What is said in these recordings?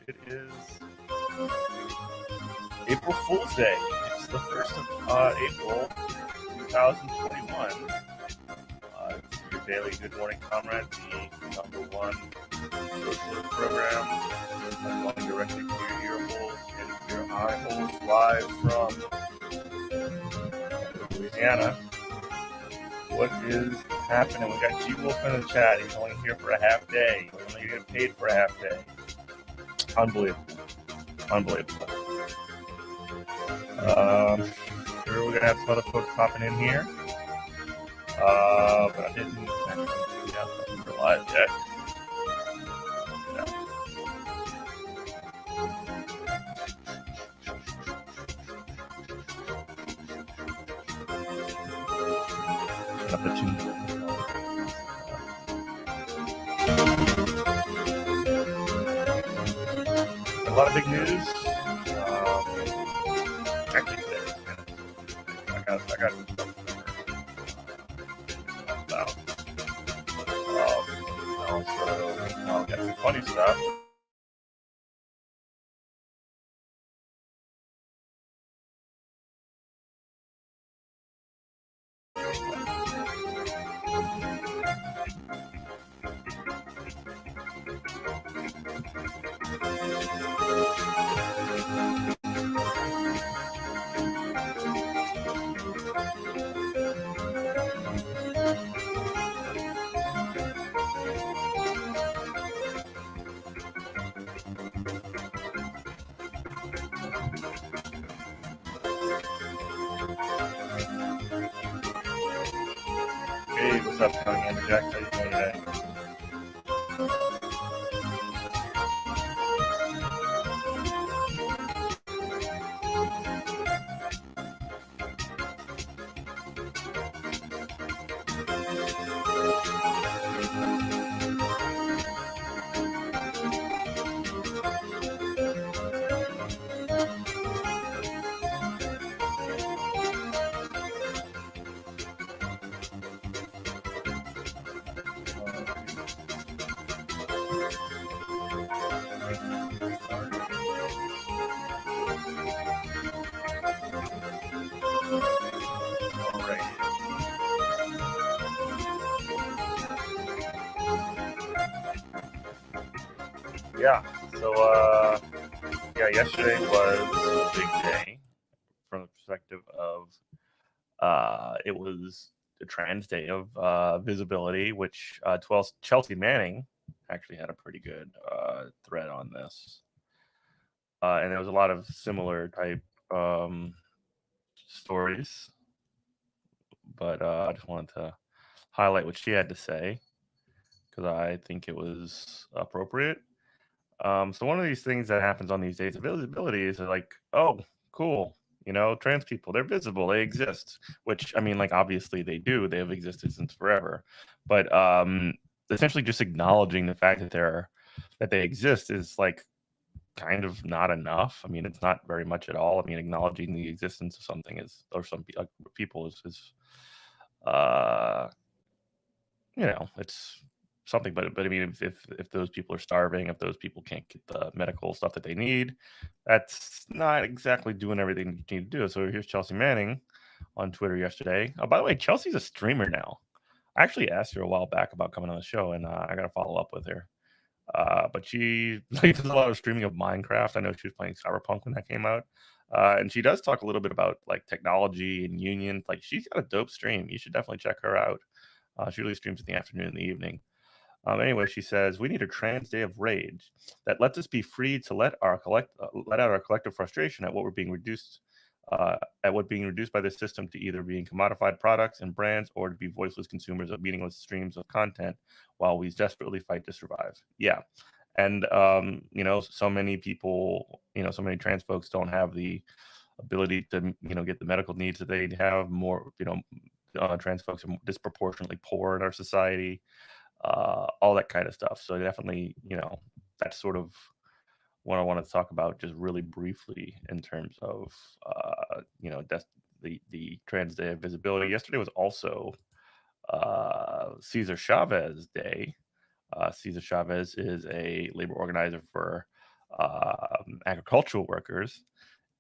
It is April Fool's Day. It's the 1st of April, 2021. It's your daily Good Morning Comrade, the number one social program going directly to your ear holes and your eye holes live from Louisiana. What is happening? We got G Wolf in the chat. He's only here for a half day. He's only getting paid for a half day. Unbelievable. Sure, we're gonna have some other folks popping in here. But I didn't realize yet. A lot of big news. Actually, today, I got some stuff about. Also, I'll get some funny stuff. Hey, what's up, Tony Amberjack? How you doing today? Yeah, so yesterday was a big day from the perspective of it was the Trans Day of Visibility, which Chelsea Manning actually had a pretty good thread on this. And there was a lot of similar type stories, but I just wanted to highlight what she had to say because I think it was appropriate. So one of these things that happens on these days of visibility is like, oh, cool, trans people, they're visible, they exist, which, I mean, like, obviously they do, they have existed since forever, but essentially just acknowledging the fact that they exist is like kind of not enough. I mean, it's not very much at all. I mean, acknowledging the existence of something some people is it's something, but I mean, if those people are starving, if those people can't get the medical stuff that they need, that's not exactly doing everything you need to do. So here's Chelsea Manning on Twitter yesterday. Oh, by the way, Chelsea's a streamer now. I actually asked her a while back about coming on the show, and I got to follow up with her. But she does a lot of streaming of Minecraft. I know she was playing Cyberpunk when that came out. And she does talk a little bit about like technology and unions. Like, she's got a dope stream. You should definitely check her out. She usually streams in the afternoon and the evening. Anyway, she says, we need a trans day of rage that lets us be free to let out our collective frustration at what being reduced by this system to either being commodified products and brands or to be voiceless consumers of meaningless streams of content while we desperately fight to survive. Yeah. And, so many people, so many trans folks don't have the ability to, get the medical needs that they have. More, trans folks are disproportionately poor in our society. All that kind of stuff. So definitely, that's sort of what I want to talk about just really briefly in terms of, the Trans Day of Visibility. Yesterday was also Cesar Chavez Day. Cesar Chavez is a labor organizer for agricultural workers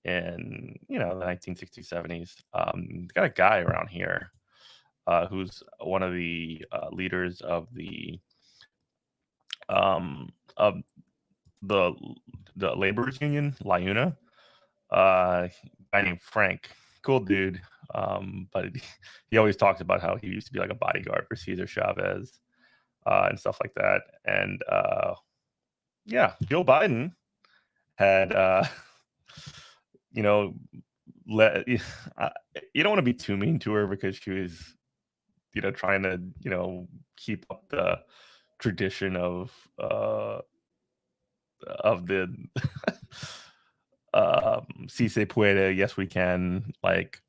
in the 1960s, 70s. Got a guy around here who's one of the leaders um, of the laborers union, LIUNA. Guy named Frank, cool dude. But he always talks about how he used to be like a bodyguard for Cesar Chavez and stuff like that. And yeah, Joe Biden had let you don't want to be too mean to her because she was trying to keep up the tradition of the si se puede, yes we can, like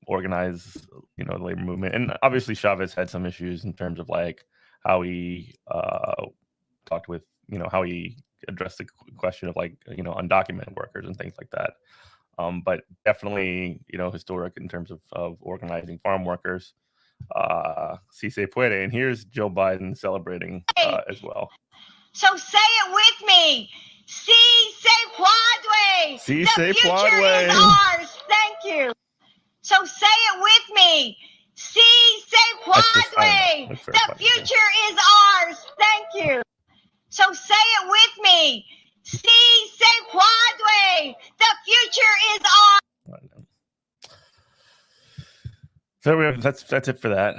organize the labor movement. And obviously Chavez had some issues in terms of like how he talked with how he addressed the question of like undocumented workers and things like that. But definitely historic in terms of organizing farm workers. Si se puede. And here's Joe Biden celebrating as well. So say it with me. Si se puede. Si the se future puede. is ours. Thank you. So say it with me. Si se puede. The future is ours. Thank you. So say it with me. Si se puede. The future is ours. So that's it for that.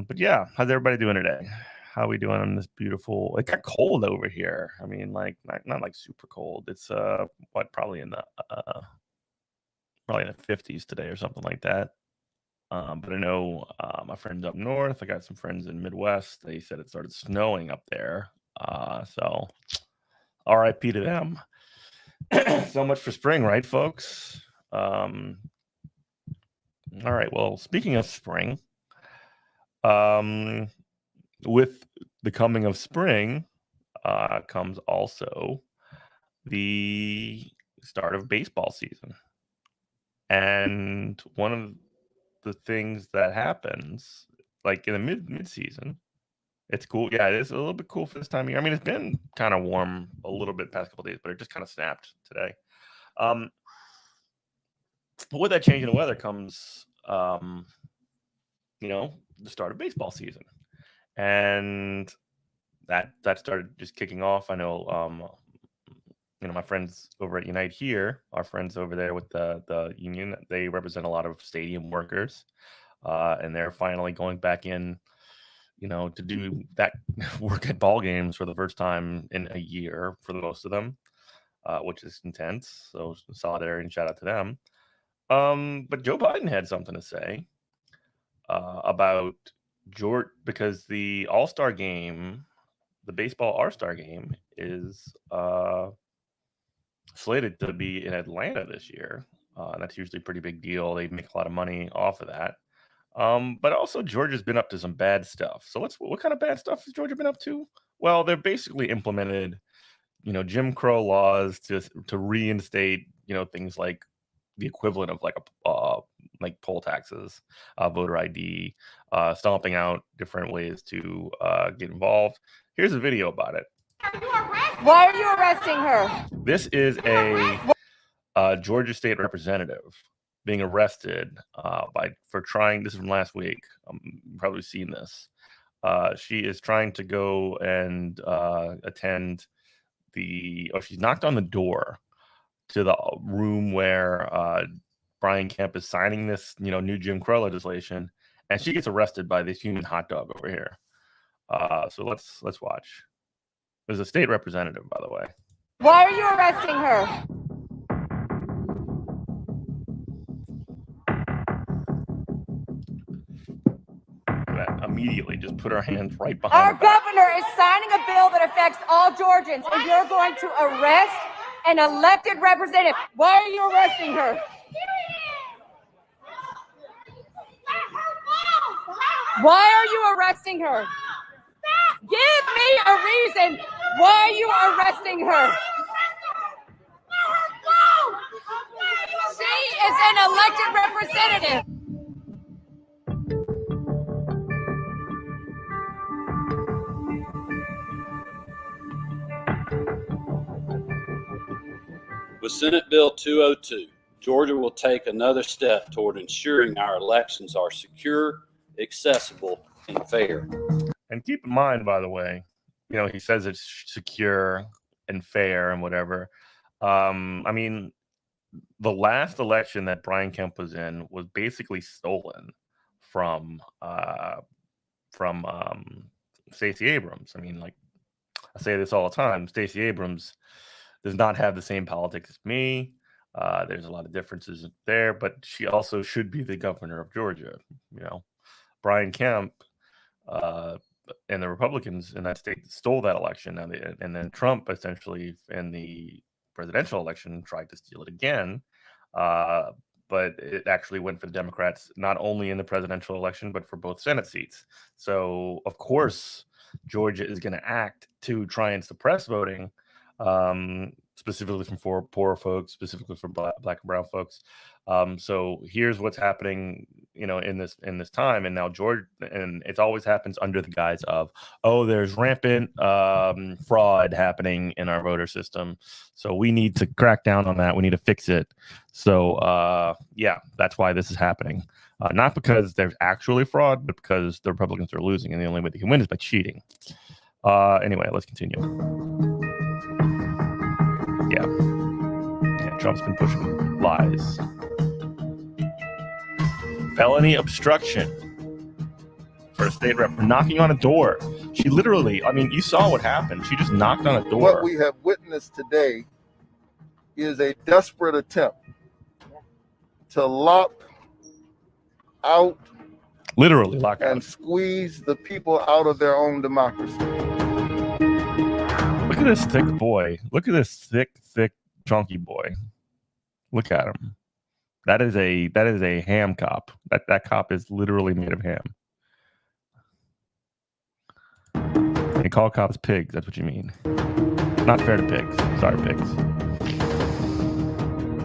But yeah, how's everybody doing today? How are we doing on this beautiful? It got cold over here. I mean, like not like super cold. It's probably in the 50s today or something like that. But I know my friends up north. I got some friends in Midwest. They said it started snowing up there. So R.I.P. to them. So much for spring, right, folks? All right. Well, speaking of spring, with the coming of spring comes also the start of baseball season. And one of the things that happens, like in the mid season, it's cool. Yeah, it is a little bit cool for this time of year. I mean, it's been kind of warm a little bit past couple days, but it just kind of snapped today. But with that change in the weather comes, the start of baseball season, and that started just kicking off. I know, my friends over at Unite here, our friends over there with the union, they represent a lot of stadium workers, and they're finally going back in, to do that work at ball games for the first time in a year for the most of them, which is intense. So solidarity and shout out to them. But Joe Biden had something to say about George, because the All-Star game, the baseball All-Star game, is slated to be in Atlanta this year. And that's usually a pretty big deal. They make a lot of money off of that. But also Georgia's been up to some bad stuff. So what kind of bad stuff has Georgia been up to? Well, they've basically implemented, Jim Crow laws to reinstate, things like the equivalent of like poll taxes, voter ID, stomping out different ways to get involved. Here's a video about it. Why are you arresting her? This is a Georgia state representative being arrested for trying. This is from last week. You've probably seen this. She is trying to go and attend she's knocked on the door to the room where Brian Kemp is signing this, new Jim Crow legislation, and she gets arrested by this human hot dog over here. So let's watch. There's a state representative, by the way. Why are you arresting her? Immediately just put her hands right behind our governor is signing a bill that affects all Georgians, and you're going to arrest an elected representative. Why are you arresting her? Why are you arresting her? Give me a reason why you are arresting her. She is an elected representative. With Senate Bill 202, Georgia will take another step toward ensuring our elections are secure, accessible, and fair. And keep in mind, by the way, you know, he says it's secure and fair and whatever. I mean, the last election that Brian Kemp was in was basically stolen from Stacey Abrams. I mean, like, I say this all the time. Stacey Abrams does not have the same politics as me. There's a lot of differences there, but she also should be the governor of Georgia. You know, Brian Kemp and the Republicans in that state stole that election, and then Trump essentially in the presidential election tried to steal it again. But it actually went for the Democrats, not only in the presidential election, but for both Senate seats. So, of course, Georgia is going to act to try and suppress voting, specifically from poor folks, specifically from black and brown folks. So here's what's happening, you know, in this time. And now Georgia, and it always happens under the guise of, oh, there's rampant fraud happening in our voter system, so we need to crack down on that. We need to fix it. So yeah, that's why this is happening. Not because there's actually fraud, but because the Republicans are losing, and the only way they can win is by cheating. Anyway, let's continue. Yeah, Trump's been pushing lies. Felony obstruction for a state rep for knocking on a door. She literally, I mean, you saw what happened. She just knocked on a door. What we have witnessed today is a desperate attempt to lock out, literally lock out, and squeeze the people out of their own democracy. Look at this thick boy. Look at this thick, chunky boy. Look at him. That is a ham cop. That cop is literally made of ham. They call cops pigs. That's what you mean. Not fair to pigs. Sorry, pigs.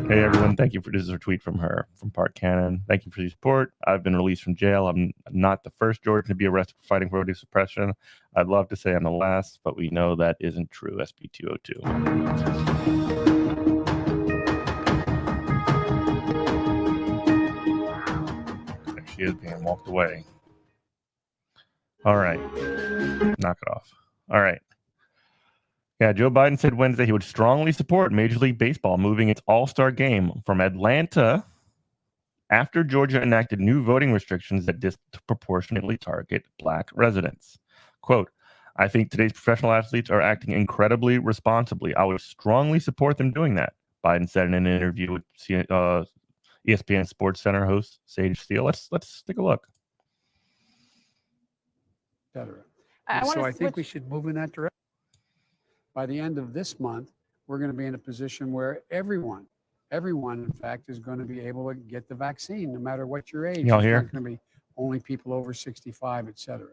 Hey everyone, thank you for this is a tweet from her, from Park Cannon. Thank you for your support. I've been released from jail. I'm not the first Georgian to be arrested for fighting voter suppression. I'd love to say I'm the last, but we know that isn't true. SB 202. She is being walked away. All right. Knock it off. All right. Yeah, Joe Biden said Wednesday he would strongly support Major League Baseball moving its All-Star game from Atlanta after Georgia enacted new voting restrictions that disproportionately target black residents. Quote, I think today's professional athletes are acting incredibly responsibly. I would strongly support them doing that, Biden said in an interview with ESPN Sports Center host Sage Steele. Let's take a look. I think we should move in that direction. By the end of this month, we're going to be in a position where everyone, in fact, is going to be able to get the vaccine, no matter what your age. Y'all hear? It's not going to be only people over 65, et cetera.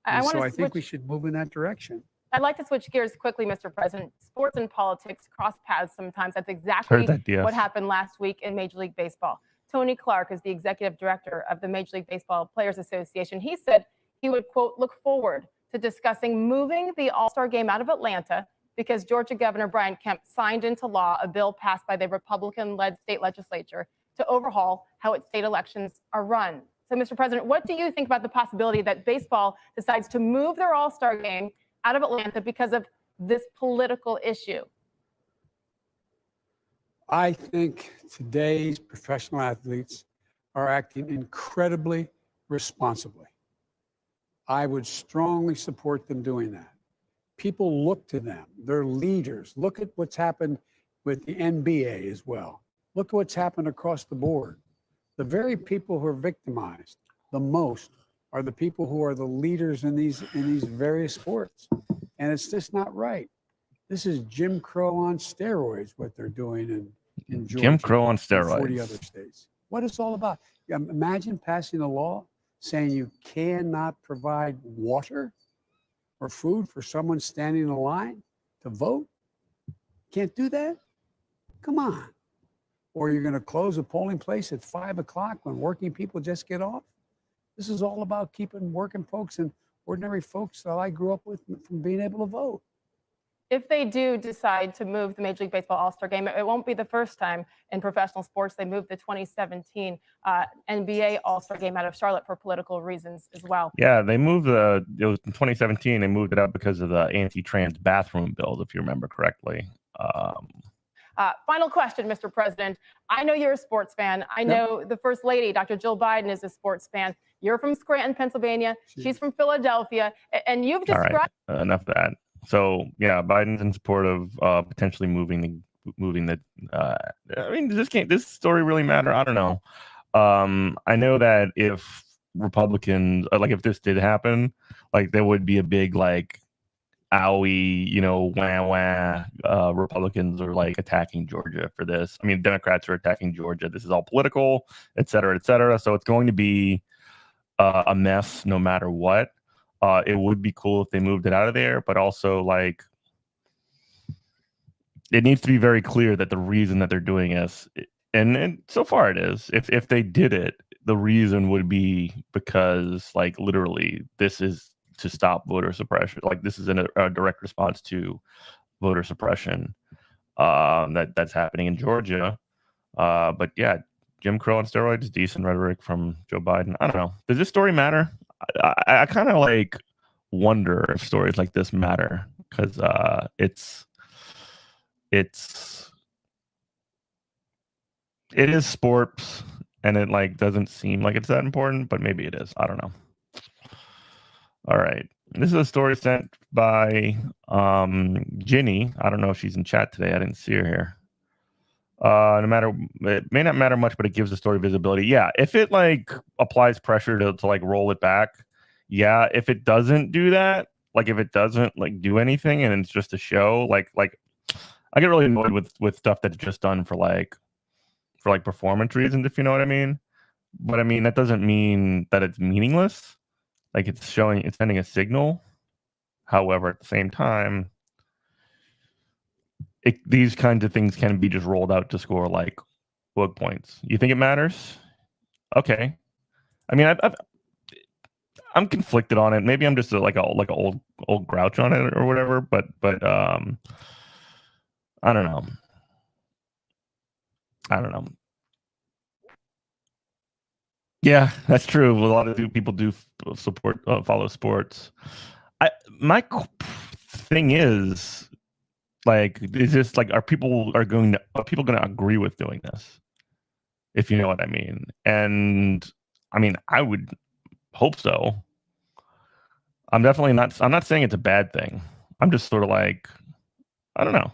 I think we should move in that direction. I'd like to switch gears quickly, Mr. President. Sports and politics cross paths sometimes. That's exactly what happened last week in Major League Baseball. Tony Clark is the executive director of the Major League Baseball Players Association. He said he would, quote, look forward to discussing moving the All-Star game out of Atlanta because Georgia Governor Brian Kemp signed into law a bill passed by the Republican-led state legislature to overhaul how its state elections are run. So, Mr. President, what do you think about the possibility that baseball decides to move their All-Star game out of Atlanta because of this political issue? I think today's professional athletes are acting incredibly responsibly. I would strongly support them doing that. People look to them. They're leaders. Look at what's happened with the NBA as well. Look at what's happened across the board. The very people who are victimized the most are the people who are the leaders in these various sports. And it's just not right. This is Jim Crow on steroids, what they're doing in Georgia. Jim Crow on steroids. And 40 other states. What it's all about. Imagine passing a law saying you cannot provide water or food for someone standing in a line to vote. Can't do that? Come on. Or you're going to close a polling place at 5 o'clock when working people just get off. This is all about keeping working folks and ordinary folks that I grew up with from being able to vote. if they do decide to move the Major League Baseball All-Star Game, it won't be the first time in professional sports. They moved the 2017 NBA All-Star Game out of Charlotte for political reasons as well. Yeah, they moved it was in 2017. They moved it up because of the anti-trans bathroom bills, if you remember correctly. Final question, Mr. President. I know you're a sports fan. I know the First Lady, Dr. Jill Biden, is a sports fan. You're from Scranton, Pennsylvania. She's from Philadelphia. And you've described... All right, enough of that. So, yeah, Biden's in support of potentially moving the. I mean, does this story really matter? I don't know. I know that if Republicans, like if this did happen, like there would be a big like, owie, wah. Republicans are like attacking Georgia for this. I mean, Democrats are attacking Georgia. This is all political, et cetera, et cetera. So it's going to be a mess no matter what. It would be cool if they moved it out of there, but also like it needs to be very clear that the reason that they're doing this, and so far it is, if they did it, the reason would be because like literally this is to stop voter suppression. Like this is a direct response to voter suppression that's happening in Georgia. But yeah, Jim Crow on steroids, decent rhetoric from Joe Biden. I don't know. Does this story matter? I kind of like wonder if stories like this matter because it is sports and it like doesn't seem like it's that important, but maybe it is. I don't know. All right. This is a story sent by Ginny. I don't know if she's in chat today. I didn't see her here. It may not matter much, but it gives the story visibility. Yeah, if it like applies pressure to like roll it back. Yeah, if it doesn't do that, like if it doesn't like do anything and it's just a show, like I get really annoyed with stuff that's just done for performance reasons, if you know what I mean. But I mean that doesn't mean that it's meaningless. Like it's sending a signal. However, at the same time, these kinds of things can be just rolled out to score like work points. You think it matters? Okay. I mean, I'm conflicted on it. Maybe I'm just like an old grouch on it or whatever. But I don't know. Yeah, that's true. A lot of people do support follow sports. My thing is like, is this like are people going to agree with doing this? If you know what I mean. And I mean, I would hope so. I'm not saying it's a bad thing. I'm just sort of like, I don't know.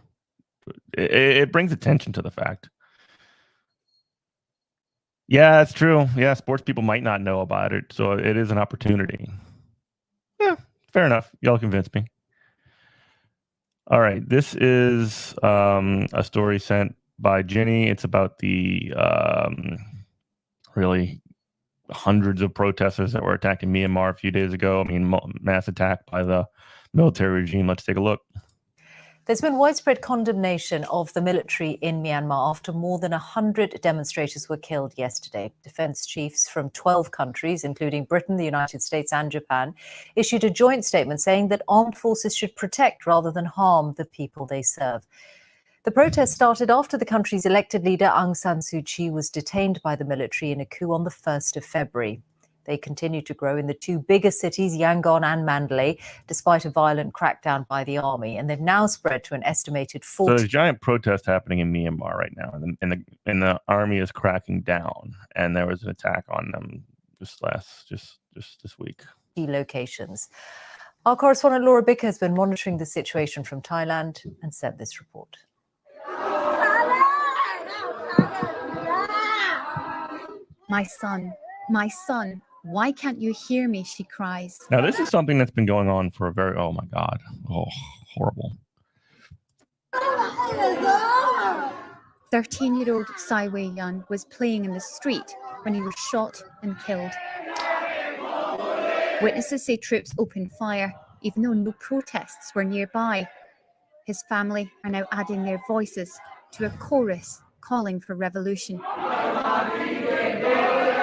It brings attention to the fact. Yeah, that's true. Yeah, sports people might not know about it, so it is an opportunity. Yeah, fair enough. Y'all convinced me. All right, this is a story sent by Ginny. It's about the really hundreds of protesters that were attacked in Myanmar a few days ago. I mean, mass attack by the military regime. Let's take a look. There's been widespread condemnation of the military in Myanmar after more than 100 demonstrators were killed yesterday. Defense chiefs from 12 countries, including Britain, the United States and Japan, issued a joint statement saying that armed forces should protect rather than harm the people they serve. The protest started after the country's elected leader Aung San Suu Kyi was detained by the military in a coup on the 1st of February. They continue to grow in the two biggest cities, Yangon and Mandalay, despite a violent crackdown by the army. And they've now spread to an estimated 40. So there's giant protest happening in Myanmar right now, and the army is cracking down. And there was an attack on them just this week. Key locations. Our correspondent Laura Bicker has been monitoring the situation from Thailand and sent this report. My son, why can't you hear me? She cries. Now, this is something that's been going on for oh my God. Oh, horrible. 13-year-old Sai Wei-yun was playing in the street when he was shot and killed. Witnesses say troops opened fire, even though no protests were nearby. His family are now adding their voices to a chorus calling for revolution.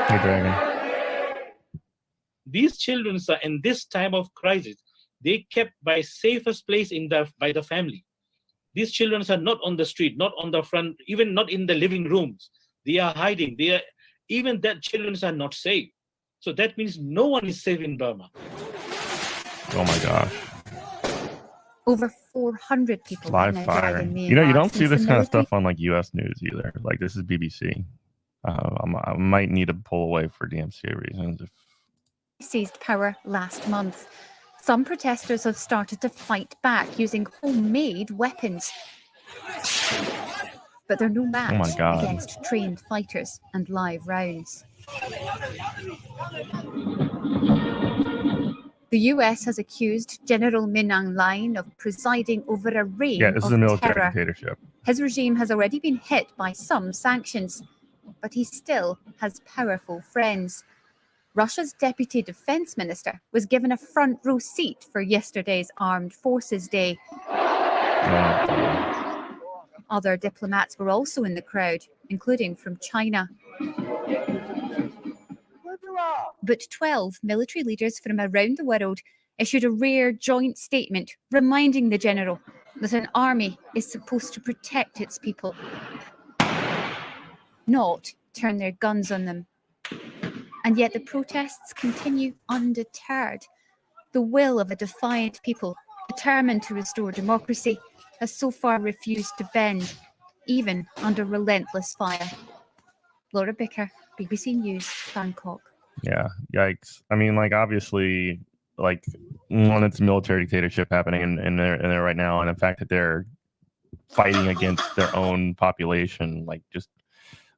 Hey, Dragon. These children are in this time of crisis. they kept by safest place by the family. These children are not on the street, not on the front, even not in the living rooms. They are hiding. Even that children are not safe. So that means no one is safe in Burma. Oh my gosh. Over 400 people have now died in Myanmar. You don't see since this the kind of military stuff on like U.S. news either. Like this is BBC. I might need to pull away for DMCA reasons. seized power last month. Some protesters have started to fight back using homemade weapons. But they're no match against trained fighters and live rounds. The US has accused General Min Aung Hlaing of presiding over a reign this of is a military terror. dictatorship. His regime has already been hit by some sanctions, but he still has powerful friends. Russia's Deputy Defense Minister was given a front row seat for yesterday's Armed Forces Day. Other diplomats were also in the crowd, including from China. But 12 military leaders from around the world issued a rare joint statement reminding the general that an army is supposed to protect its people, not turn their guns on them. And yet the protests continue undeterred. The will of a defiant people, determined to restore democracy, has so far refused to bend, even under relentless fire. Laura Bicker, BBC News, Bangkok. Yeah, yikes. I mean, like, obviously, like, one, it's a military dictatorship happening in there right now, and the fact that they're fighting against their own population, like, just,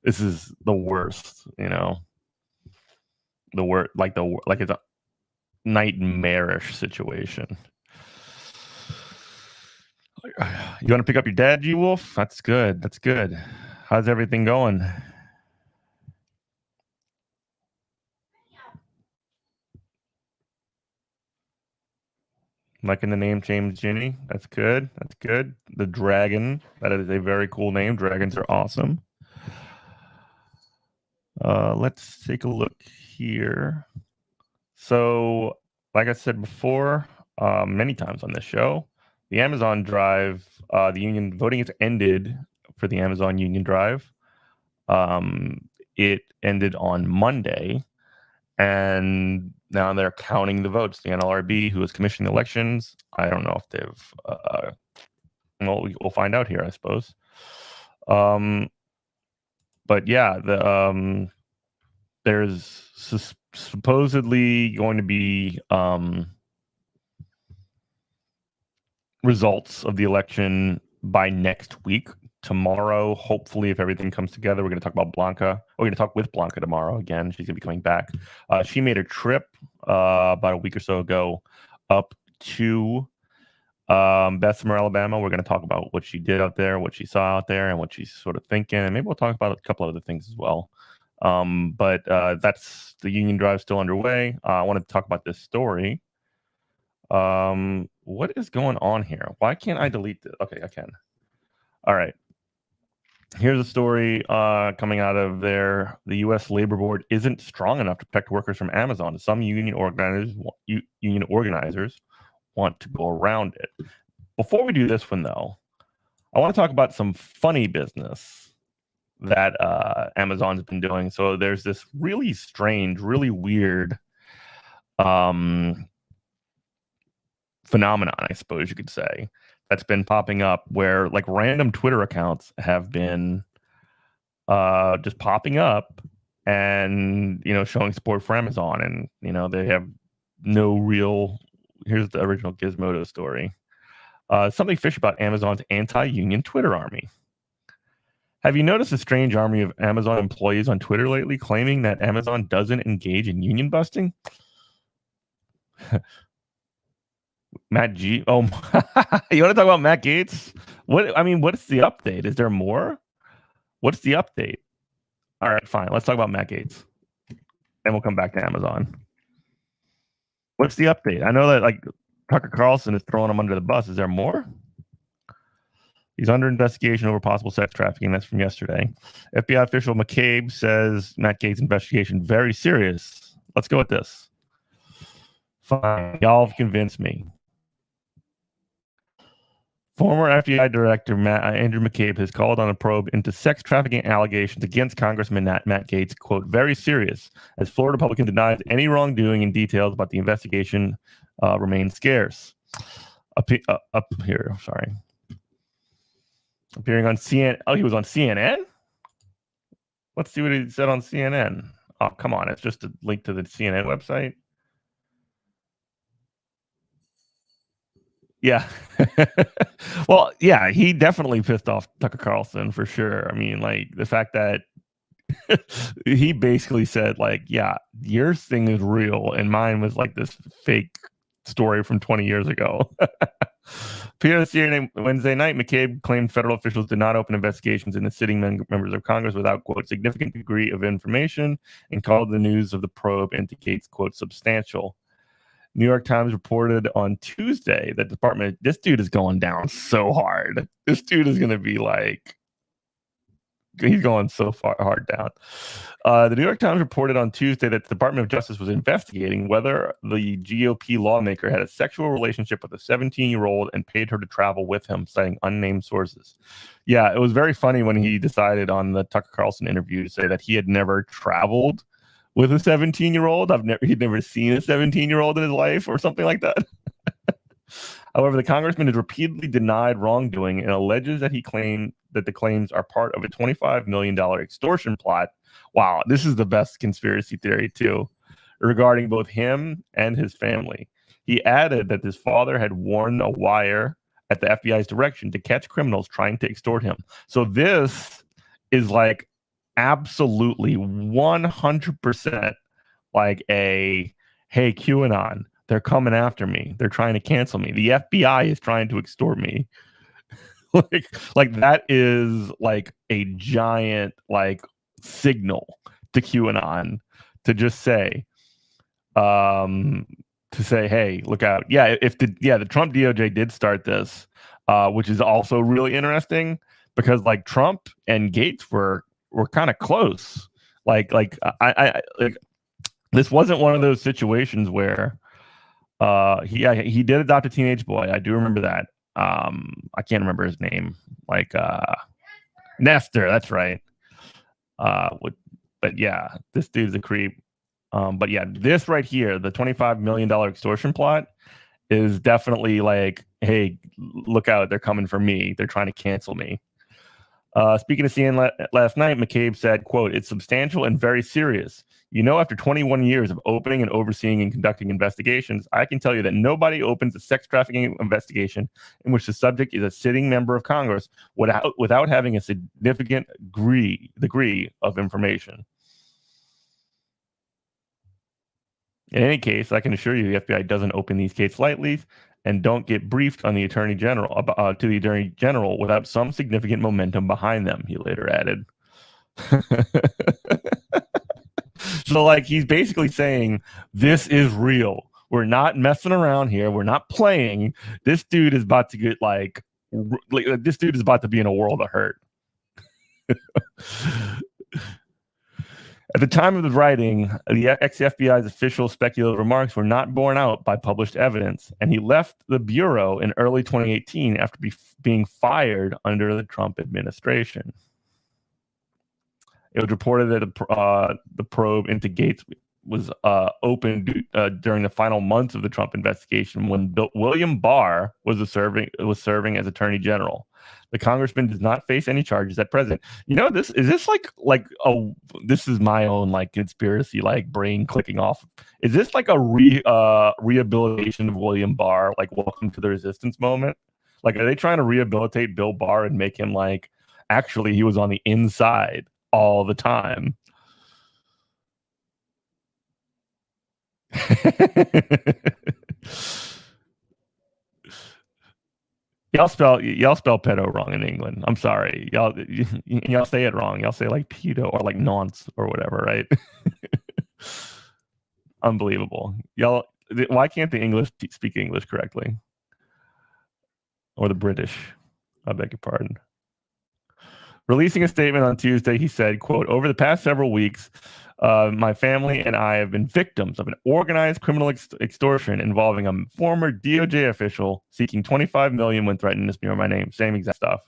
this is the worst, you know? The worst, like it's a nightmarish situation. You want to pick up your dad, G Wolf? That's good. That's good. How's everything going? Liking the name James Ginny. That's good. That's good. The Dragon. That is a very cool name. Dragons are awesome. Let's take a look here. So, like I said before, many times on this show, the Amazon Drive, the union voting has ended for the Amazon Union Drive. It ended on Monday, and now they're counting the votes. The NLRB, who is commissioning the elections, I don't know if they've. Well, we'll find out here, I suppose. But yeah, there's supposedly going to be results of the election by next week. Tomorrow, hopefully, if everything comes together, we're going to talk about Blanca. We're going to talk with Blanca tomorrow again. She's going to be coming back. She made a trip about a week or so ago up to Bessemer, Alabama. We're going to talk about what she did out there, what she saw out there, and what she's sort of thinking. And maybe we'll talk about a couple other things as well. But that's the Union Drive still underway. I wanted to talk about this story. What is going on here? Why can't I delete this? Okay, I can. All right. Here's a story coming out of there. The U.S. Labor Board isn't strong enough to protect workers from Amazon. Some union organizers want to go around it. Before we do this one, though, I want to talk about some funny business that Amazon's been doing. So there's this really strange, really weird phenomenon, I suppose you could say, that's been popping up where like random Twitter accounts have been just popping up and, you know, showing support for Amazon. And, you know, they have no real, here's the original Gizmodo story. Something fishy about Amazon's anti-union Twitter army. Have you noticed a strange army of Amazon employees on Twitter lately claiming that Amazon doesn't engage in union busting? Matt G. Oh, you want to talk about Matt Gaetz? What's the update? Is there more? What's the update? All right, fine. Let's talk about Matt Gaetz, and we'll come back to Amazon. What's the update? I know that like Tucker Carlson is throwing him under the bus. Is there more? He's under investigation over possible sex trafficking. That's from yesterday. FBI official McCabe says Matt Gaetz' investigation very serious. Let's go with this. Fine, y'all have convinced me. Former FBI Director Andrew McCabe has called on a probe into sex trafficking allegations against Congressman Matt Gaetz, quote, very serious, as Florida Republican denies any wrongdoing and details about the investigation remain scarce. Up here, sorry. Appearing on CNN. Oh, he was on CNN? Let's see what he said on CNN. Oh, come on. It's just a link to the CNN website. Yeah. Well, yeah, he definitely pissed off Tucker Carlson for sure. I mean, like the fact that he basically said, like, yeah, your thing is real and mine was like this fake story from 20 years ago. Appearing on CNN Wednesday night, McCabe claimed federal officials did not open investigations into sitting members of Congress without, quote, significant degree of information, and called the news of the probe indicates, quote, substantial. New York Times reported on Tuesday that this dude is going down so hard. This dude is going to be like, he's going so hard down. The New York Times reported on Tuesday that the Department of Justice was investigating whether the GOP lawmaker had a sexual relationship with a 17-year-old and paid her to travel with him, citing unnamed sources. Yeah, it was very funny when he decided on the Tucker Carlson interview to say that he had never traveled with a 17-year-old. He'd never seen a 17-year-old in his life or something like that. However, the congressman has repeatedly denied wrongdoing and alleges that he claimed that the claims are part of a $25 million extortion plot. Wow, this is the best conspiracy theory, too, regarding both him and his family. He added that his father had worn a wire at the FBI's direction to catch criminals trying to extort him. So this is like absolutely 100% like a, hey, QAnon, they're coming after me. They're trying to cancel me. The FBI is trying to extort me. like that is like a giant like signal to QAnon to just say, hey, look out. Yeah, if the Trump DOJ did start this, which is also really interesting because like Trump and Gaetz were kind of close. Like this wasn't one of those situations where he did adopt a teenage boy. I do remember that. I can't remember his name. Like Nestor, that's right. But yeah, this dude's a creep. But yeah, this right here, the $25 million extortion plot is definitely like, hey, look out, they're coming for me. They're trying to cancel me. Speaking of CNN last night, McCabe said, quote, it's substantial and very serious. You know, after 21 years of opening and overseeing and conducting investigations, I can tell you that nobody opens a sex trafficking investigation in which the subject is a sitting member of Congress without having a significant degree of information. In any case, I can assure you the FBI doesn't open these cases lightly and don't get briefed on the Attorney General to the Attorney General without some significant momentum behind them, he later added. So like he's basically saying this is real. We're not messing around here. We're not playing. This dude is about to get like this dude is about to be in a world of hurt. At the time of the writing, the ex-FBI's official speculative remarks were not borne out by published evidence, and he left the bureau in early 2018 after being fired under the Trump administration. It was reported that the probe into Gaetz was opened during the final months of the Trump investigation when William Barr was serving as Attorney General. The congressman does not face any charges at present. You know, this is my own like conspiracy, like brain clicking off. Is this like a rehabilitation of William Barr, like welcome to the resistance moment? Like, are they trying to rehabilitate Bill Barr and make him like, actually, he was on the inside all the time? Y'all spell pedo wrong in England. I'm sorry. Y'all say it wrong. Y'all say like pedo or like nonce or whatever, right? Unbelievable. Y'all, why can't the English speak English correctly? Or the British? I beg your pardon. Releasing a statement on Tuesday, he said, quote, over the past several weeks, My family and I have been victims of an organized criminal extortion involving a former DOJ official seeking $25 million when threatening to smear my name. Same exact stuff.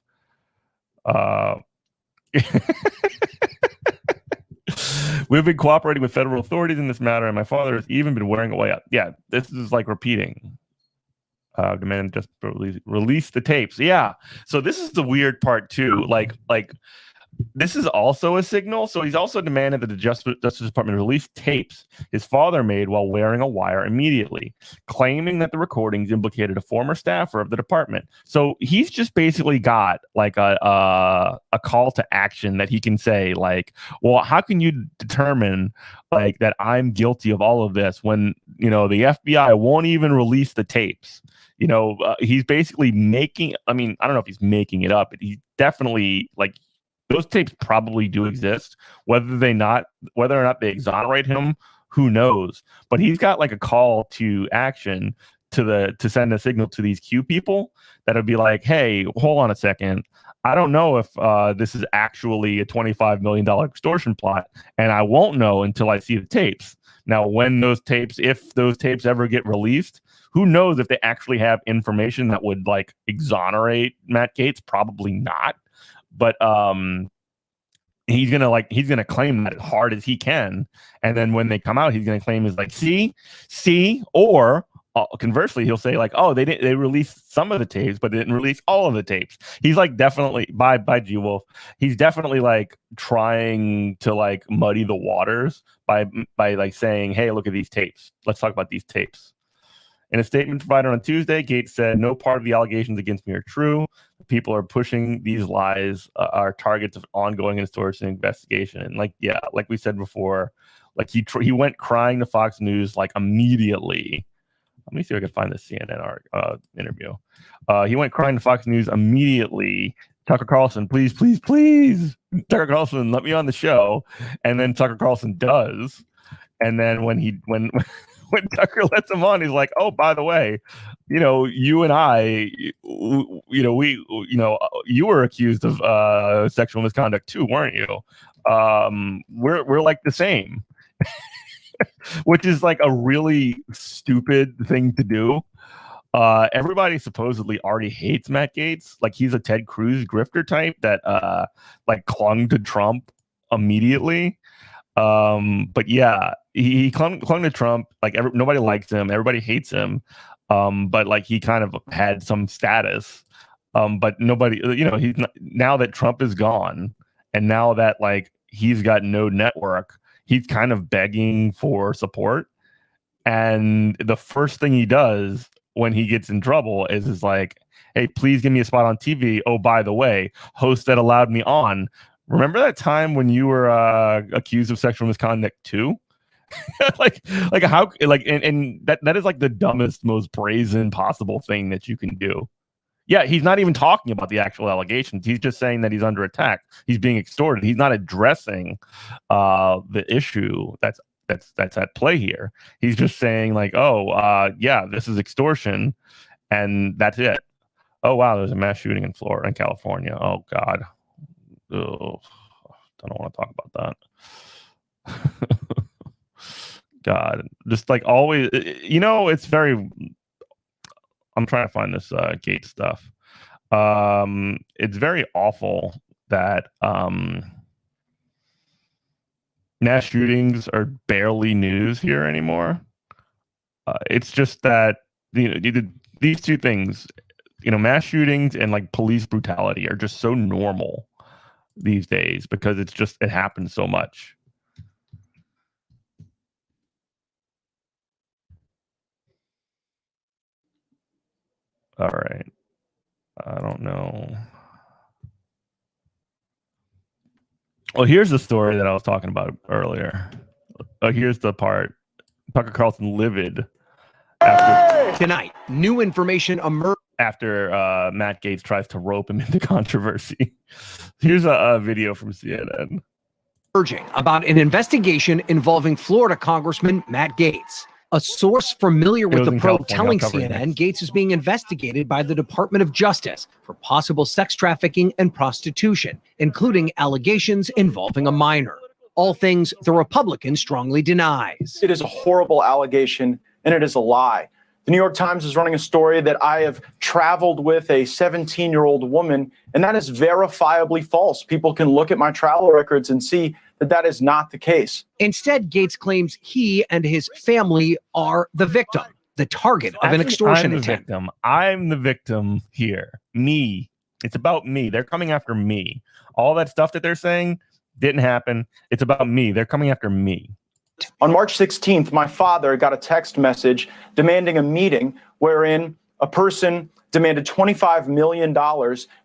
We've been cooperating with federal authorities in this matter, and my father has even been wearing a way out. Yeah, this is like repeating. Demand just release the tapes. Yeah. So this is the weird part too. Like this is also a signal. So he's also demanded that the Justice Department release tapes his father made while wearing a wire immediately, claiming that the recordings implicated a former staffer of the department. So he's just basically got like a call to action that he can say, like, well, how can you determine like that I'm guilty of all of this when, you know, the FBI won't even release the tapes? You know, he's basically making, I mean, I don't know if he's making it up, but he's definitely like, those tapes probably do exist. Whether or not they exonerate him, who knows? But he's got like a call to action to send a signal to these Q people that would be like, hey, hold on a second. I don't know if this is actually a $25 million extortion plot, and I won't know until I see the tapes. Now, if those tapes ever get released, who knows if they actually have information that would like exonerate Matt Gaetz? Probably not. But he's gonna claim that as hard as he can, and then when they come out, he's gonna claim is like, see, or conversely, he'll say like, oh, they released some of the tapes, but they didn't release all of the tapes. He's like definitely by G Wolf. He's definitely like trying to like muddy the waters by like saying, hey, look at these tapes. Let's talk about these tapes. In a statement provided on Tuesday, Gaetz said, no part of the allegations against me are true. People are pushing these lies, are targets of ongoing extortion investigation. And like, yeah, like we said before, like he went crying to Fox News like immediately. Let me see if I can find the CNN interview. He went crying to Fox News immediately. Tucker Carlson, please. Tucker Carlson, let me on the show. And then Tucker Carlson does. And then when Tucker lets him on, he's like, oh, by the way, you know, you and I, you know, you were accused of sexual misconduct too, weren't you? We're like the same. Which is like a really stupid thing to do. Everybody supposedly already hates Matt Gaetz. Like he's a Ted Cruz grifter type that like clung to Trump immediately. But yeah, he clung to Trump. Like nobody likes him. Everybody hates him. But like he kind of had some status. But nobody, you know, now that Trump is gone and now that like he's got no network, he's kind of begging for support. And the first thing he does when he gets in trouble is like, hey, please give me a spot on TV. Oh, by the way, host that allowed me on. Remember that time when you were accused of sexual misconduct too? like how and that is like the dumbest, most brazen possible thing that you can do. Yeah, he's not even talking about the actual allegations. He's just saying that he's under attack. He's being extorted. He's not addressing the issue that's at play here. He's just saying like, oh, yeah, this is extortion, and that's it. Oh wow, there's a mass shooting in Florida and California. Oh God, oh, I don't want to talk about that. God, just like always, you know, it's very. I'm trying to find this Gaetz stuff. It's very awful that mass shootings are barely news here anymore. It's just that these two things, you know, mass shootings and like police brutality are just so normal these days because it happens so much. All right. I don't know. Well, here's the story that I was talking about earlier. Here's the part. Tucker Carlson livid after tonight. New information emerged after Matt Gaetz tries to rope him into controversy. Here's a video from CNN. About an investigation involving Florida Congressman Matt Gaetz. A source familiar with the probe telling CNN Gaetz is being investigated by the Department of Justice for possible sex trafficking and prostitution, including allegations involving a minor. all things the Republican strongly denies. It is a horrible allegation, and it is a lie. The New York Times is running a story that I have traveled with a 17-year-old woman, and that is verifiably false. People can look at my travel records and see that that is not the case. Instead, Gates claims he and his family are the victim, the target of an extortion attempt. I'm the victim here. Me. It's about me. They're coming after me. All that stuff that they're saying didn't happen. It's about me. They're coming after me. On March 16th, my father got a text message demanding a meeting wherein a person demanded $25 million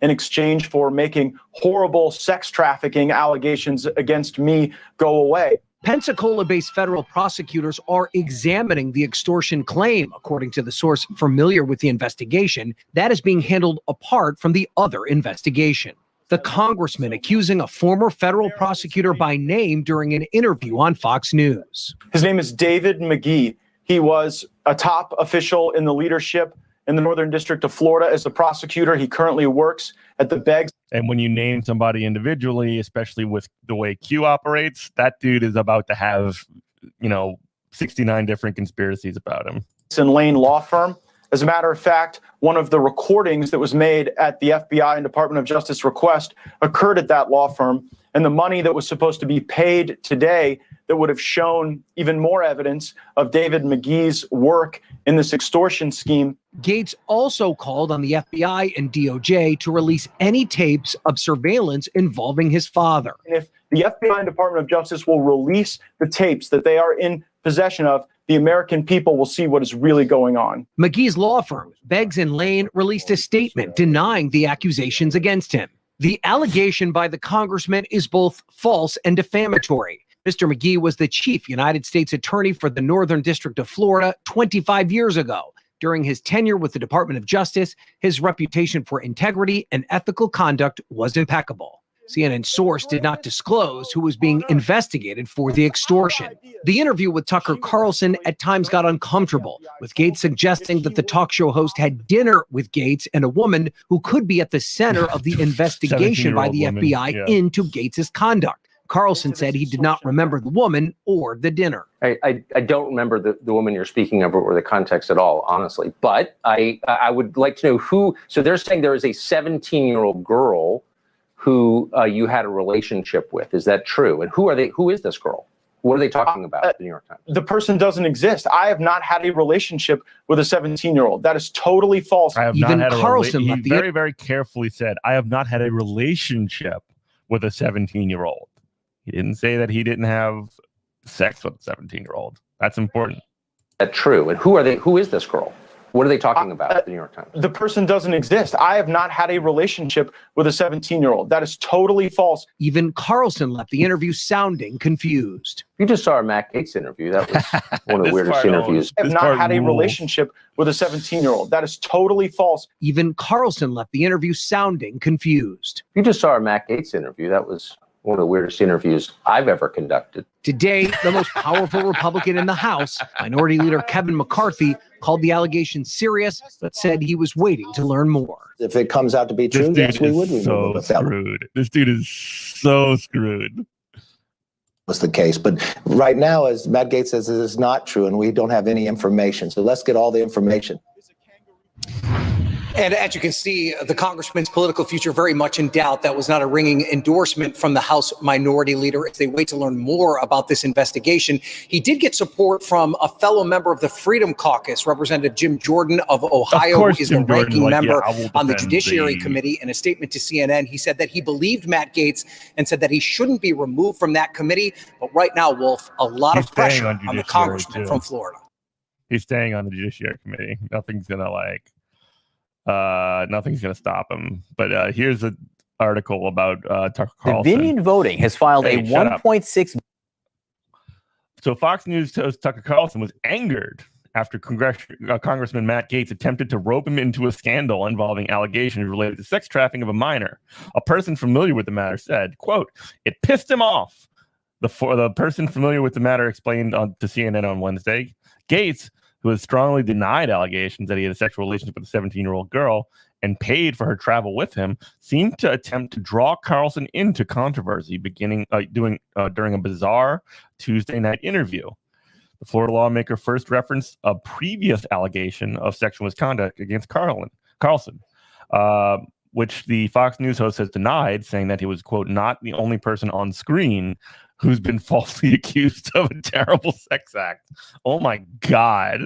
in exchange for making horrible sex trafficking allegations against me go away. Pensacola-based federal prosecutors are examining the extortion claim, according to the source familiar with the investigation. That is being handled apart from the other investigation. The congressman accusing a former federal prosecutor by name during an interview on Fox News. His name is David McGee. He was a top official in the leadership in the Northern District of Florida as a prosecutor. He currently works at the Beggs. And when you name somebody individually, especially with the way Q operates, that dude is about to have, 69 different conspiracies about him. And Lane law firm. As a matter of fact, one of the recordings that was made at the FBI and Department of Justice request occurred at that law firm. And the money that was supposed to be paid today that would have shown even more evidence of David McGee's work in this extortion scheme. Gates also called on the FBI and DOJ to release any tapes of surveillance involving his father. And if the FBI and Department of Justice will release the tapes that they are in possession of, the American people will see what is really going on. McGee's law firm, Beggs and Lane, released a statement denying the accusations against him. The allegation by the congressman is both false and defamatory. Mr. McGee was the chief United States attorney for the Northern District of Florida 25 years ago. During his tenure with the Department of Justice, his reputation for integrity and ethical conduct was impeccable. CNN's source did not disclose who was being investigated for the extortion. The interview with Tucker Carlson at times got uncomfortable, with Gates suggesting that the talk show host had dinner with Gates and a woman who could be at the center of the investigation by the FBI into Gates's conduct. Carlson said he did not remember the woman or the dinner. I don't remember the woman you're speaking of or the context at all, honestly. But I would like to know who. So they're saying there is a 17-year-old girl who you had a relationship with. Is that true? And who are they? Who is this girl? What are they talking about at the New York Times? The person doesn't exist. I have not had a relationship with a 17-year-old. That is totally false. I have Even not had Carlson he very, very carefully said, I have not had a relationship with a 17-year-old. He didn't say that he didn't have sex with a 17-year-old. That's important. That's true. And who are they? Who is this girl? What are they talking about at the New York Times? The person doesn't exist. I have not had a relationship with a 17-year-old. That is totally false. Even Carlson left the interview sounding confused. You just saw our Matt Gaetz interview. That was one of the weirdest interviews. I have not had a relationship with a 17-year-old. That is totally false. Even Carlson left the interview sounding confused. You just saw our Matt Gaetz interview. That was one of the weirdest interviews I've ever conducted. Today, the most powerful Republican in the House, Minority Leader Kevin McCarthy, called the allegations serious, but said he was waiting to learn more. If it comes out to be true, yes, we would. So screwed. This dude is so screwed. Was the case, but right now, as Matt Gaetz says, it is not true, and we don't have any information. So let's get all the information. And as you can see, the congressman's political future very much in doubt. That was not a ringing endorsement from the House Minority Leader as they wait to learn more about this investigation. He did get support from a fellow member of the Freedom Caucus, Representative Jim Jordan of Ohio, who is the ranking member on the Judiciary Committee. In a statement to CNN, he said that he believed Matt Gaetz and said that he shouldn't be removed from that committee. But right now, Wolf, a lot of pressure on the congressman from Florida. He's staying on the Judiciary Committee. Nothing's going to stop him. But here's an article about Tucker Carlson. Dominion Voting has filed a 1.6. So Fox News host Tucker Carlson was angered after Congressman Matt Gaetz attempted to rope him into a scandal involving allegations related to sex trafficking of a minor. A person familiar with the matter said, quote, "It pissed him off." The person familiar with the matter explained to CNN on Wednesday, Gaetz who has strongly denied allegations that he had a sexual relationship with a 17-year-old girl and paid for her travel with him, seemed to attempt to draw Carlson into controversy during a bizarre Tuesday night interview. The Florida lawmaker first referenced a previous allegation of sexual misconduct against Carlson, which the Fox News host has denied, saying that he was, quote, not the only person on screen who's been falsely accused of a terrible sex act. Oh my God.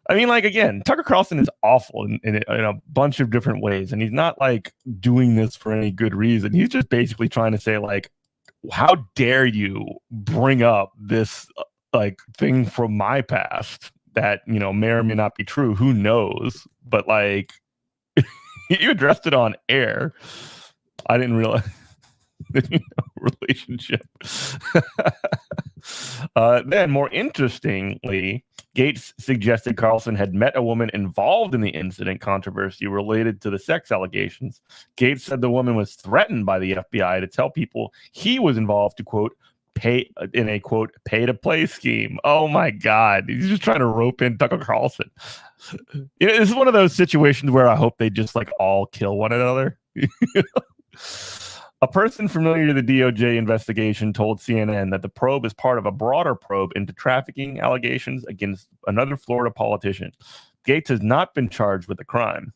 I mean, like, again, Tucker Carlson is awful in a bunch of different ways, and he's not like doing this for any good reason. He's just basically trying to say, like, how dare you bring up this like thing from my past that, you know, may or may not be true. Who knows? But like, you addressed it on air. I didn't realize relationship. Then, more interestingly, Gates suggested Carlson had met a woman involved in the incident controversy related to the sex allegations. Gates said the woman was threatened by the FBI to tell people he was involved to, quote, pay to play scheme. Oh my God. He's just trying to rope in Tucker Carlson. You know, this is one of those situations where I hope they just like all kill one another. A person familiar to the DOJ investigation told CNN that the probe is part of a broader probe into trafficking allegations against another Florida politician. Gates has not been charged with the crime.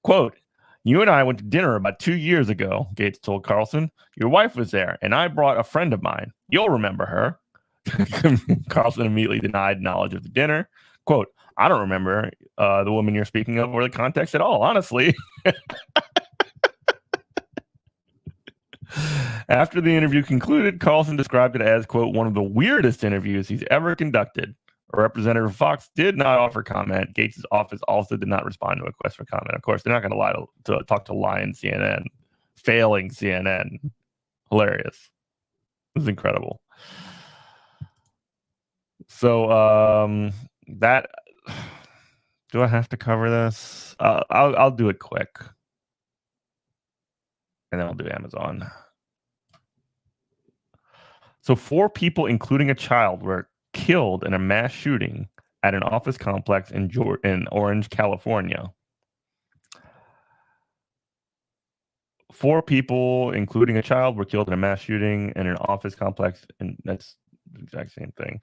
Quote, you and I went to dinner about 2 years ago, Gates told Carlson. Your wife was there, and I brought a friend of mine. You'll remember her. Carlson immediately denied knowledge of the dinner. Quote, I don't remember the woman you're speaking of or the context at all, honestly. After the interview concluded, Carlson described it as, quote, one of the weirdest interviews he's ever conducted. A representative of Fox did not offer comment. Gates' office also did not respond to a request for comment. Of course, they're not going to talk to lying CNN, failing CNN. Hilarious. This is incredible. So that, do I have to cover this? I'll do it quick. And then I'll do Amazon. So 4 people, including a child, were killed in a mass shooting at an office complex in Orange, California. 4 people, including a child, were killed in a mass shooting in an office complex, and that's the exact same thing.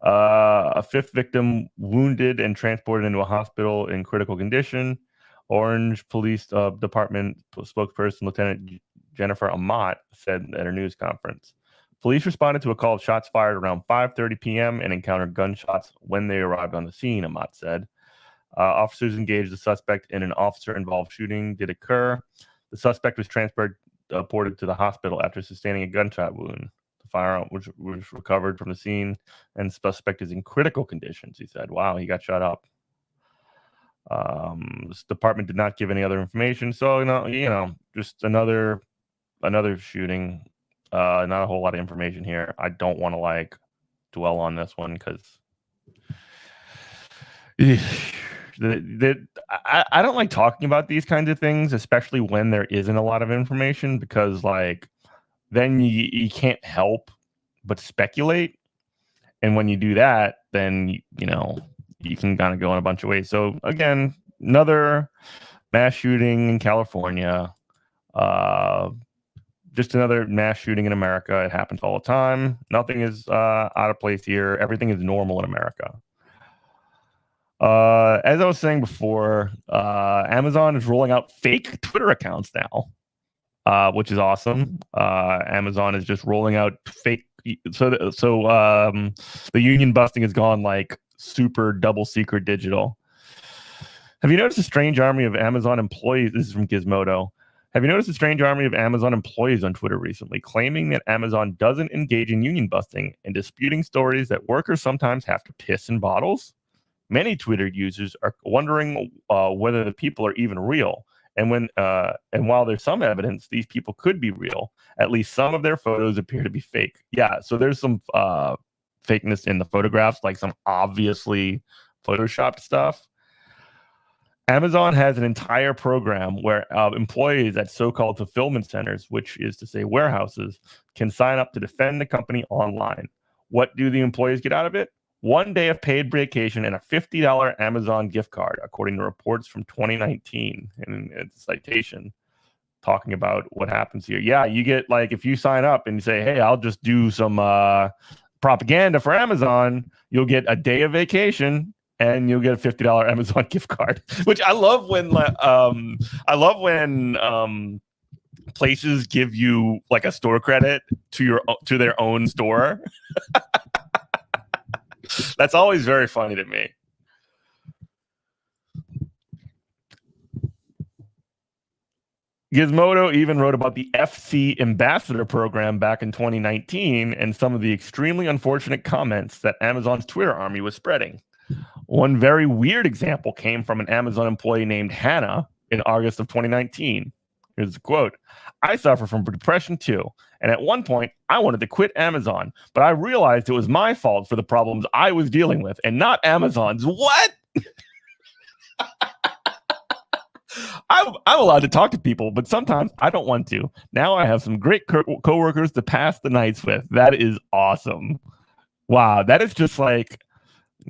A 5th victim wounded and transported into a hospital in critical condition. Orange Police Department spokesperson Lieutenant Jennifer Amat said at her news conference. Police responded to a call of shots fired around 5:30 p.m. and encountered gunshots when they arrived on the scene, Amat said. Officers engaged the suspect in an officer-involved shooting did occur. The suspect was transported to the hospital after sustaining a gunshot wound. The firearm was recovered from the scene, and the suspect is in critical conditions, he said. Wow, he got shot up. This department did not give any other information, so just another shooting. Not a whole lot of information here. I don't want to dwell on this one because I don't like talking about these kinds of things, especially when there isn't a lot of information, because then you can't help but speculate, and when you do that, then you can kind of go in a bunch of ways. So again, another mass shooting in California. Just another mass shooting in America. It happens all the time. Nothing is out of place here. Everything is normal in America. As I was saying before, Amazon is rolling out fake Twitter accounts now, which is awesome. Amazon is just rolling out fake. So the union busting has gone super double secret digital. Have you noticed a strange army of Amazon employees? This is from Gizmodo. Have you noticed a strange army of Amazon employees on Twitter recently claiming that Amazon doesn't engage in union busting and disputing stories that workers sometimes have to piss in bottles? Many Twitter users are wondering whether the people are even real. And while there's some evidence these people could be real, at least some of their photos appear to be fake. Yeah, so there's some fakeness in the photographs, some obviously photoshopped stuff. Amazon has an entire program where employees at so-called fulfillment centers, which is to say warehouses, can sign up to defend the company online. What do the employees get out of it? 1 day of paid vacation, and a $50 Amazon gift card, according to reports from 2019. And it's a citation talking about what happens here. Yeah, you get, like, if you sign up and you say, hey, I'll just do some propaganda for Amazon, you'll get a day of vacation and you'll get a $50 Amazon gift card, which I love when places give you like a store credit to their own store. That's always very funny to me. Gizmodo even wrote about the FC Ambassador program back in 2019 and some of the extremely unfortunate comments that Amazon's Twitter army was spreading. One very weird example came from an Amazon employee named Hannah in August of 2019. Here's the quote. I suffer from depression too, and at one point I wanted to quit Amazon, but I realized it was my fault for the problems I was dealing with and not Amazon's. What? I'm allowed to talk to people, but sometimes I don't want to. Now I have some great coworkers to pass the nights with. That is awesome. Wow, that is just like,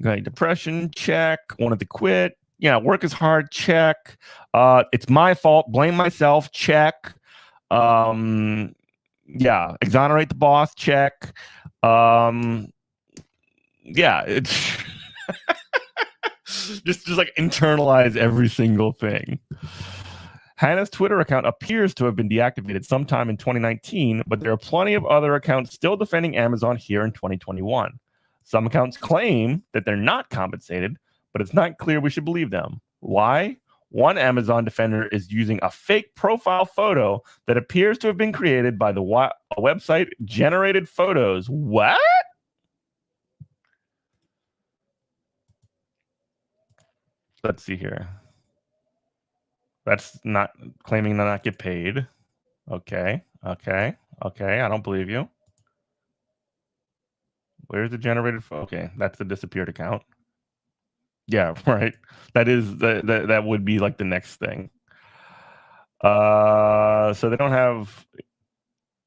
okay, depression, check. Wanted to quit. Yeah, work is hard, check. It's my fault. Blame myself, check. Yeah, exonerate the boss, check. Yeah, it's just like internalize every single thing. Hannah's Twitter account appears to have been deactivated sometime in 2019, but there are plenty of other accounts still defending Amazon here in 2021. Some accounts claim that they're not compensated, but it's not clear we should believe them. Why? One Amazon defender is using a fake profile photo that appears to have been created by the website Generated Photos. What? Let's see here. That's not claiming to not get paid. Okay. I don't believe you. Where's the generated? Okay, that's the disappeared account. Yeah, right. That would be like the next thing. So they don't have.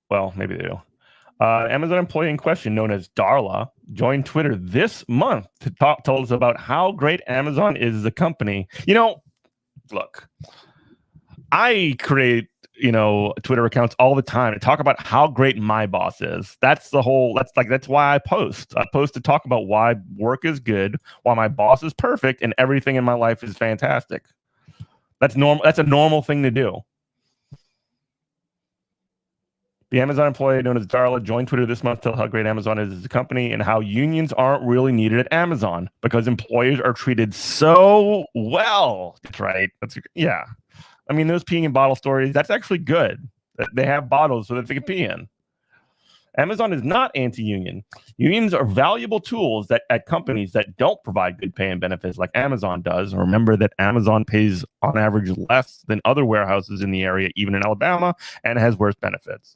Well, maybe they do. Amazon employee in question, known as Darla, joined Twitter this month to tell us about how great Amazon is as a company. Look, I create, Twitter accounts all the time to talk about how great my boss is. That's why I post. I post to talk about why work is good, why my boss is perfect, and everything in my life is fantastic. That's normal. That's a normal thing to do. The Amazon employee known as Darla joined Twitter this month to tell how great Amazon is as a company and how unions aren't really needed at Amazon because employees are treated so well. That's right. Yeah. I mean, those peeing in bottle stories, that's actually good. They have bottles so that they can pee in. Amazon is not anti-union. Unions are valuable tools at companies that don't provide good pay and benefits like Amazon does. Remember that Amazon pays on average less than other warehouses in the area, even in Alabama, and has worse benefits.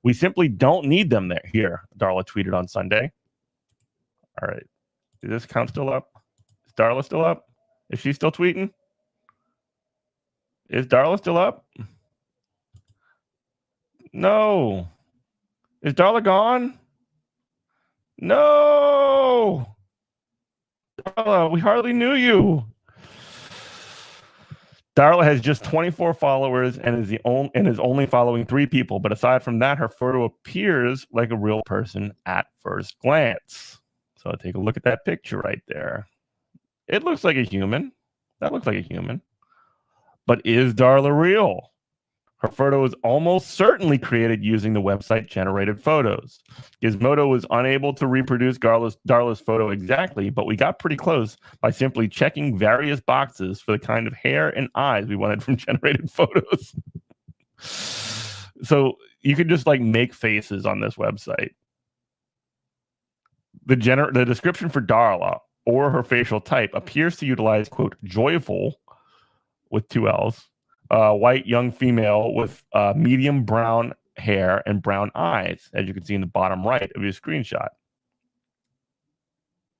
We simply don't need them there. Here, Darla tweeted on Sunday. All right. Is this account still up? Is Darla still up? Is she still tweeting? Is Darla still up? No. Is Darla gone? No. Darla, we hardly knew you. Darla has just 24 followers and is only following 3 people. But aside from that, her photo appears like a real person at first glance. So take a look at that picture right there. It looks like a human. That looks like a human. But is Darla real? Her photo is almost certainly created using the website Generated Photos. Gizmodo was unable to reproduce Darla's photo exactly, but we got pretty close by simply checking various boxes for the kind of hair and eyes we wanted from Generated Photos. So you could just make faces on this website. The description for Darla or her facial type appears to utilize, quote, joyful with 2 L's. White young female with medium brown hair and brown eyes, as you can see in the bottom right of your screenshot.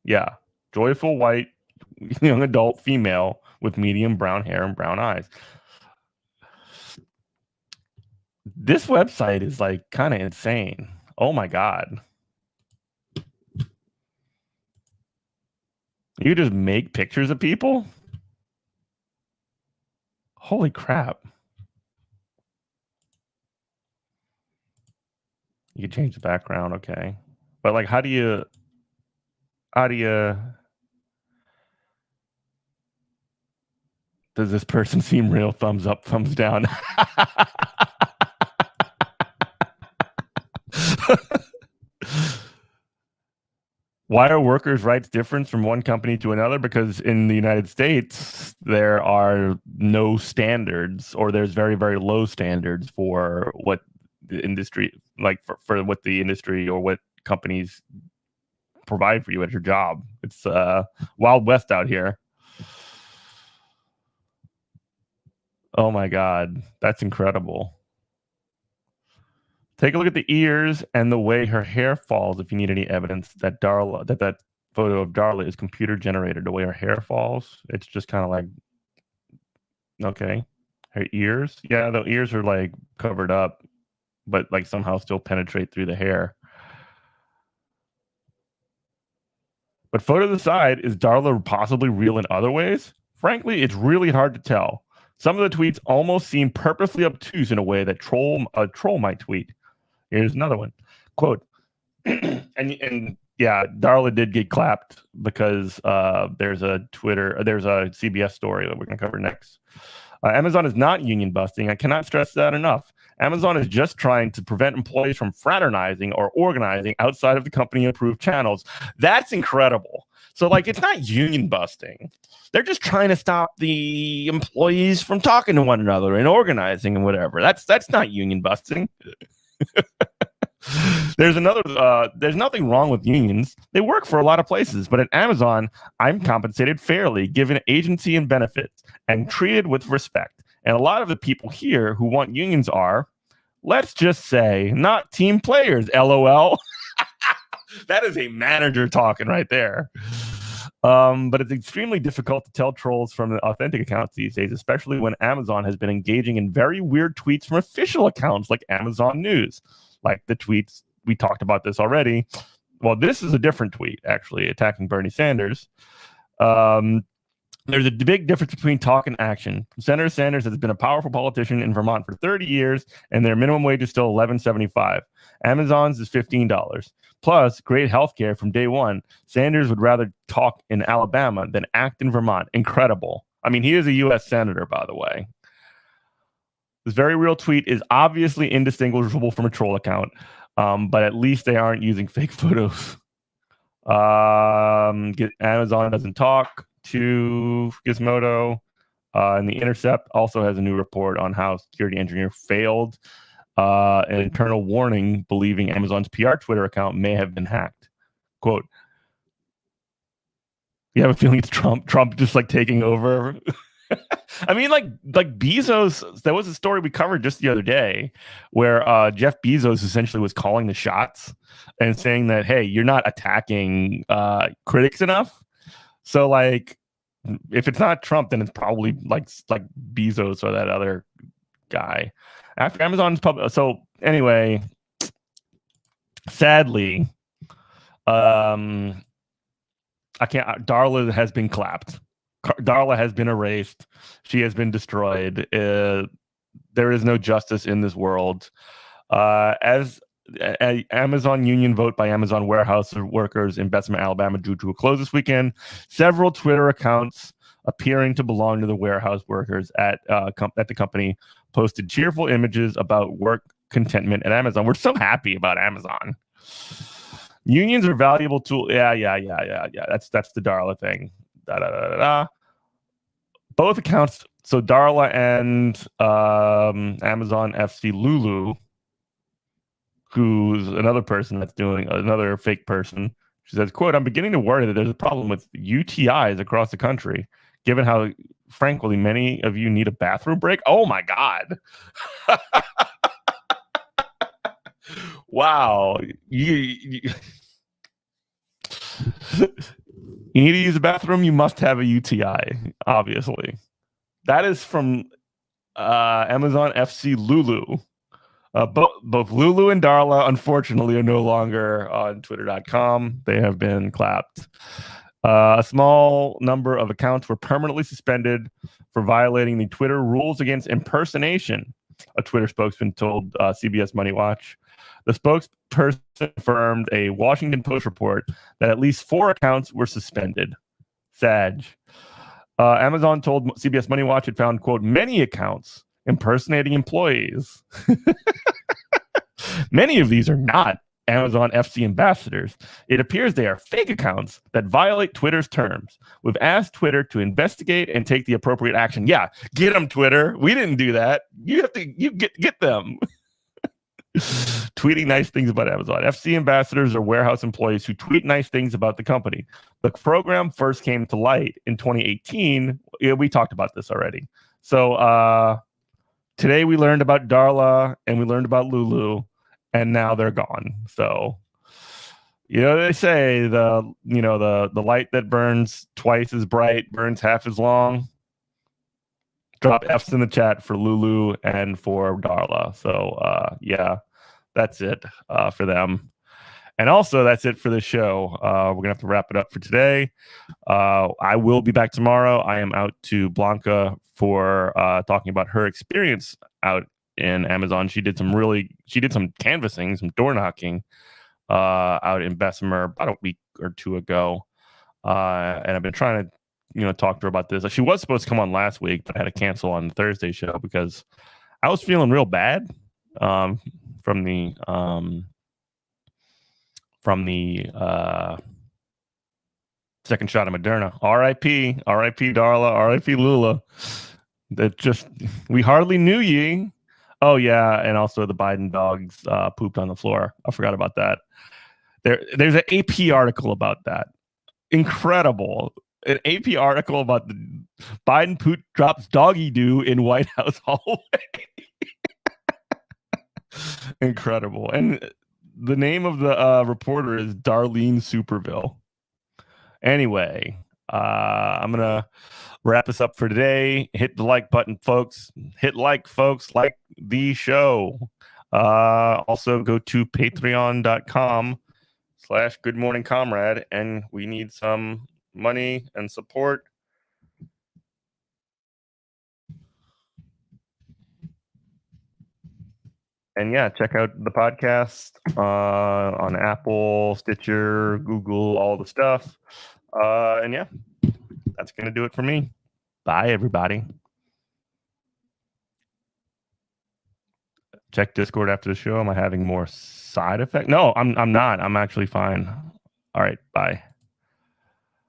Yeah, joyful white young adult female with medium brown hair and brown eyes. This website is kind of insane. Oh my God. You just make pictures of people? Holy crap. You can change the background, okay. But like how do you does this person seem real? Thumbs up, thumbs down. Why are workers' rights different from one company to another? Because in the United States, there are no standards, or there's very, very low standards for what the industry, like for what the industry or what companies provide for you at your job. It's Wild West out here. Oh my God, that's incredible. Take a look at the ears and the way her hair falls if you need any evidence that that photo of Darla is computer generated. The way her hair falls, it's just kind of like, okay. Her ears, yeah, the ears are like covered up, but like somehow still penetrate through the hair. But photo to the side, is Darla possibly real in other ways? Frankly, it's really hard to tell. Some of the tweets almost seem purposely obtuse in a way that a troll might tweet. Here's another one. Quote, and yeah, Darla did get clapped because there's a CBS story that we're going to cover next. Amazon is not union busting. I cannot stress that enough. Amazon is just trying to prevent employees from fraternizing or organizing outside of the company-approved channels. That's incredible. So, like, it's not union busting. They're just trying to stop the employees from talking to one another and organizing and whatever. That's not union busting. There's nothing wrong with unions. They work for a lot of places, but at Amazon, I'm compensated fairly, given agency and benefits, and treated with respect. And a lot of the people here who want unions are, let's just say, not team players, LOL. That is a manager talking right there. But it's extremely difficult to tell trolls from the authentic accounts these days, especially when Amazon has been engaging in very weird tweets from official accounts like Amazon News. Like the tweets, we talked about this already. Well, this is a different tweet, actually, attacking Bernie Sanders. There's a big difference between talk and action. Senator Sanders has been a powerful politician in Vermont for 30 years, and their minimum wage is still $11.75. Amazon's is $15. Plus, great health care from day one. Sanders would rather talk in Alabama than act in Vermont. Incredible. I mean, he is a U.S. senator, by the way. This very real tweet is obviously indistinguishable from a troll account, but at least they aren't using fake photos. Amazon doesn't talk to Gizmodo. And The Intercept also has a new report on how security engineer failed an internal warning believing Amazon's PR Twitter account may have been hacked. Quote, you have a feeling it's Trump just like taking over? I mean, like Bezos, there was a story we covered just the other day where Jeff Bezos essentially was calling the shots and saying that, hey, you're not attacking critics enough. So like, if it's not Trump, then it's probably like Bezos or that other guy. After Amazon's public. So anyway, sadly, Darla has been clapped. Darla has been erased. She has been destroyed. There is no justice in this world. As an Amazon union vote by Amazon warehouse workers in Bessemer, Alabama, drew to a close this weekend, several Twitter accounts appearing to belong to the warehouse workers at the company posted cheerful images about work contentment at Amazon. We're so happy about Amazon. Unions are valuable tool. Yeah. That's the Darla thing. Both accounts. So Darla and Amazon FC Lulu, who's another person that's doing another fake person. She says, quote, I'm beginning to worry that there's a problem with UTIs across the country, given how, frankly, many of you need a bathroom break. Oh, my God. Wow. You need to use a bathroom, you must have a UTI, obviously. That is from Amazon FC Lulu. Both Lulu and Darla, unfortunately, are no longer on Twitter.com. They have been clapped. A small number of accounts were permanently suspended for violating the Twitter rules against impersonation, a Twitter spokesman told CBS Money Watch. The spokesperson confirmed a Washington Post report that at least 4 accounts were suspended. Sag. Amazon told CBS Money Watch it found, quote, many accounts impersonating employees. Many of these are not Amazon FC ambassadors. It appears they are fake accounts that violate Twitter's terms. We've asked Twitter to investigate and take the appropriate action. Yeah, get them, Twitter. We didn't do that. You have to get them. Tweeting nice things about Amazon. FC ambassadors are warehouse employees who tweet nice things about the company. The program first came to light in 2018. Yeah, we talked about this already. So today we learned about Darla and we learned about Lulu, and now they're gone. So, they say the light that burns twice as bright burns half as long. Drop F's in the chat for Lulu and for Darla. So yeah, that's it for them. And also that's it for the show. We're gonna have to wrap it up for today. I will be back tomorrow. I am out to Blanca for talking about her experience out in Amazon. She did some canvassing, some door knocking out in Bessemer about a week or 2 ago. And I've been trying to talk to her about this. She was supposed to come on last week, but I had to cancel on the Thursday show because I was feeling real bad from the second shot of Moderna. R.I.P. Darla. R.I.P. Lula. We hardly knew ye. Oh yeah, and also the Biden dogs pooped on the floor. I forgot about that. There's an AP article about that. Incredible. An AP article about the Biden poop drops doggy doo in White House hallway. Incredible. And the name of the reporter is Darlene Superville. Anyway, I'm going to wrap this up for today. Hit the like button, folks. Hit like, folks. Like the show. Also, go to patreon.com/goodmorningcomrade, and we need some money and support. And yeah, check out the podcast on Apple, Stitcher, Google, all the stuff. And yeah, that's going to do it for me. Bye, everybody. Check Discord after the show. Am I having more side effects? No, I'm not. I'm actually fine. All right, bye.